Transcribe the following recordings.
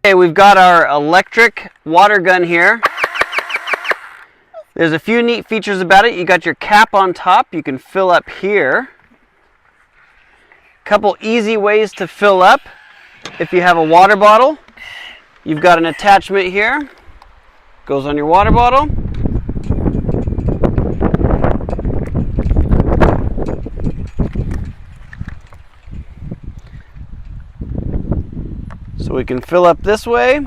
Okay, we've got our electric water gun here. There's a few neat features about it. You got your cap on top. You can fill up here. Couple easy ways to fill up. If you have a water bottle, you've got an attachment here. Goes on your water bottle. So we can fill up this way.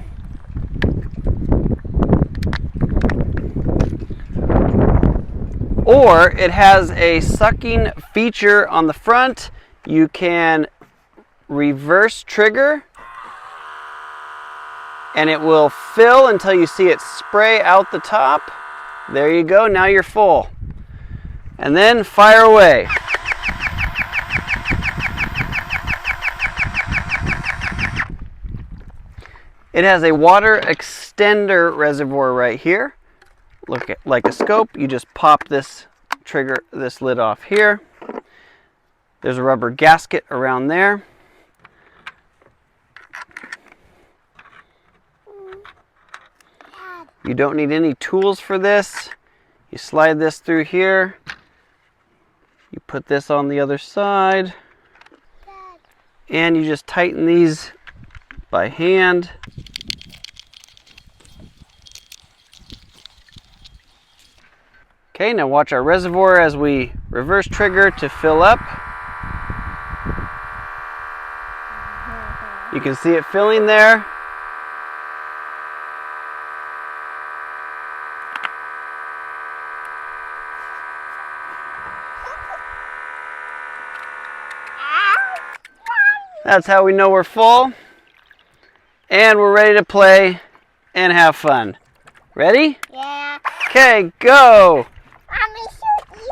Or it has a sucking feature on the front. You can reverse trigger and it will fill until you see it spray out the top. There you go, now you're full. And then fire away. It has a water extender reservoir right here. Look at like a scope. You just pop this trigger, this lid off here. There's a rubber gasket around there. You don't need any tools for this. You slide this through here. You put this on the other side. And you just tighten these by hand. Okay, now watch our reservoir as we reverse trigger to fill up. You can see it filling there. That's how we know we're full. And we're ready to play and have fun. Ready? Yeah. Okay, go! Let me shoot you!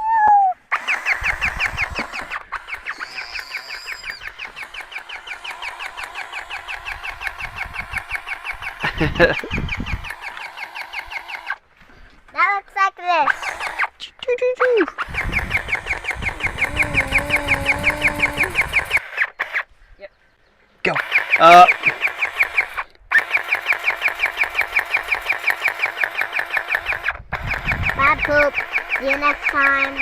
That looks like this. Yep. Go. Bad poop. See you next time.